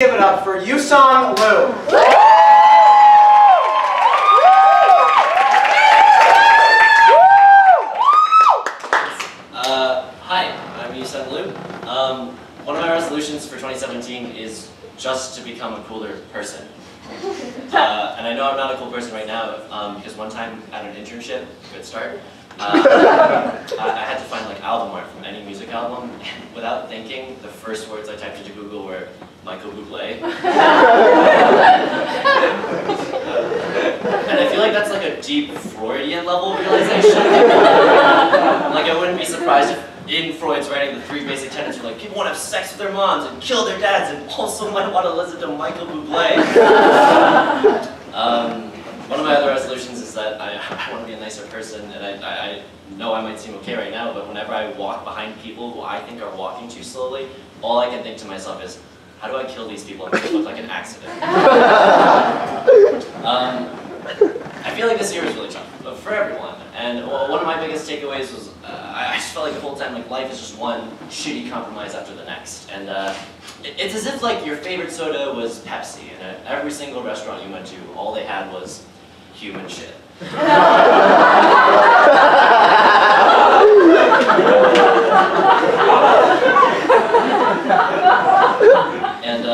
Give it up for Yusong Liu. Hi, I'm Yusong Liu. One of my resolutions for 2017 is just to become a cooler person. And I know I'm not a cool person right now because one time at an internship, good start, I had to find like album art from any music album, and without thinking, the first words I typed into Google were Michael Bublé. And I feel like that's like a deep Freudian level realization. Like I wouldn't be surprised if in Freud's writing the 3 basic tenets were like, people want to have sex with their moms and kill their dads and also might want to listen to Michael Bublé. One of my other resolutions is that I want to be a nicer person, and I know I might seem okay right now, but whenever I walk behind people who I think are walking too slowly, all I can think to myself is, how do I kill these people and make it look like an accident? I feel like this year was really tough for everyone, and one of my biggest takeaways was I just felt like the whole time like life is just one shitty compromise after the next, and it's as if like your favorite soda was Pepsi, and at every single restaurant you went to, all they had was human shit. And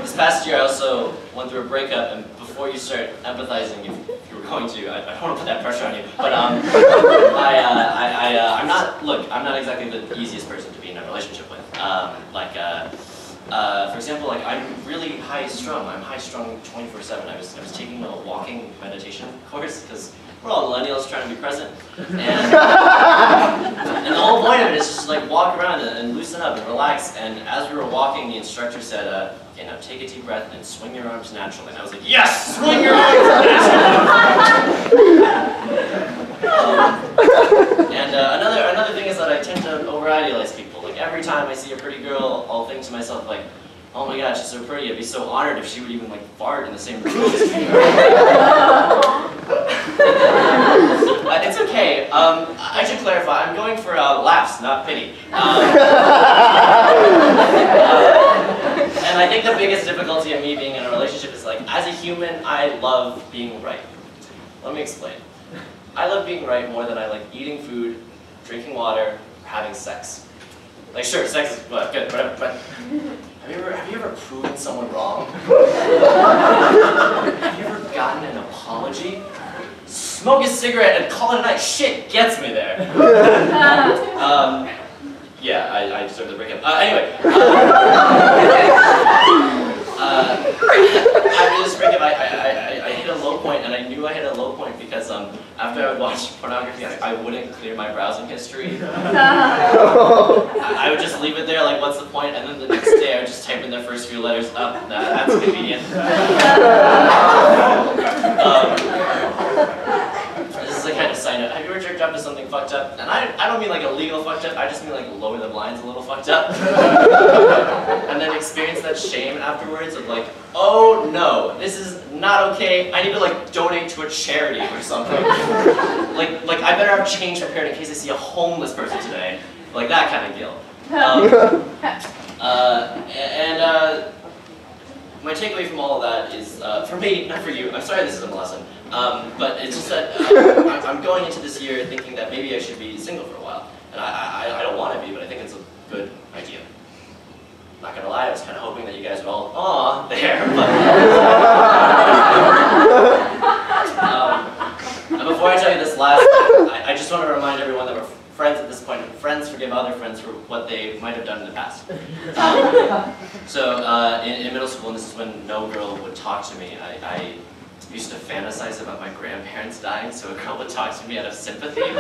this past year I also went through a breakup, and before you start empathizing, if you were going to, I don't want to put that pressure on you, but I'm not exactly the easiest person to be in a relationship with. For example, like I'm really high-strung. I'm high-strung 24/7. I was taking a walking meditation course because we're all millennials trying to be present, and the whole point of it is just like walk around and loosen up and relax. And as we were walking, the instructor said, "Okay, now take a deep breath and swing your arms naturally." And I was like, "Yes, swing your arms naturally." Another thing is that I tend to over-idealize people. Like every time I see a pretty girl, I'll think to myself like, "Oh my God, she's so pretty. I'd be so honored if she would even like fart in the same room as me." It's okay. I should clarify. I'm going for laughs, not pity. And I think the biggest difficulty of me being in a relationship is like, as a human, I love being right. Let me explain. I love being right more than I like eating food, drinking water, or having sex. Like, sure, sex is good, whatever, but have you ever proven someone wrong? Have you ever gotten an apology? Smoke a cigarette and call it a night. Shit gets me there. Yeah, I deserve the breakup. Anyway. After this breakup, I hit a low point, and I knew I hit a low point because after I would watch pornography, I wouldn't clear my browsing history. I would just leave it there, like, what's the point? And then the next day, I would just type in the first few letters. That's convenient. This is a kind of sign up. Have you ever jerked off to something fucked up? And I don't mean like illegal fucked up, I just mean like lower the blinds a little fucked up. And then experience that shame afterwards of like, oh no, this is not okay. I need to like donate to a charity or something. like I better have change prepared in case I see a homeless person today. Like that kind of guilt. My takeaway from all of that is, for me, not for you, I'm sorry this isn't a lesson, but it's just that I'm going into this year thinking that maybe I should be single for a while. And I don't want to be, but I think it's a good idea. Not gonna lie, I was kind of hoping that you guys would all, aw, there, but... and before I tell you this last, I just want to remind everyone that we're friends at this point, and friends forgive other friends for what they might have done in the past. In middle school, and this is when no girl would talk to me, I used to fantasize about my grandparents dying, so a girl would talk to me out of sympathy.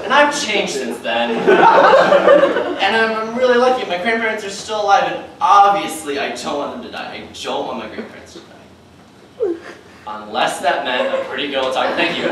And I've changed since then. And I'm really lucky. My grandparents are still alive, and obviously I don't want them to die. I don't want my grandparents to die. Unless that meant a pretty girl talking. Thank you.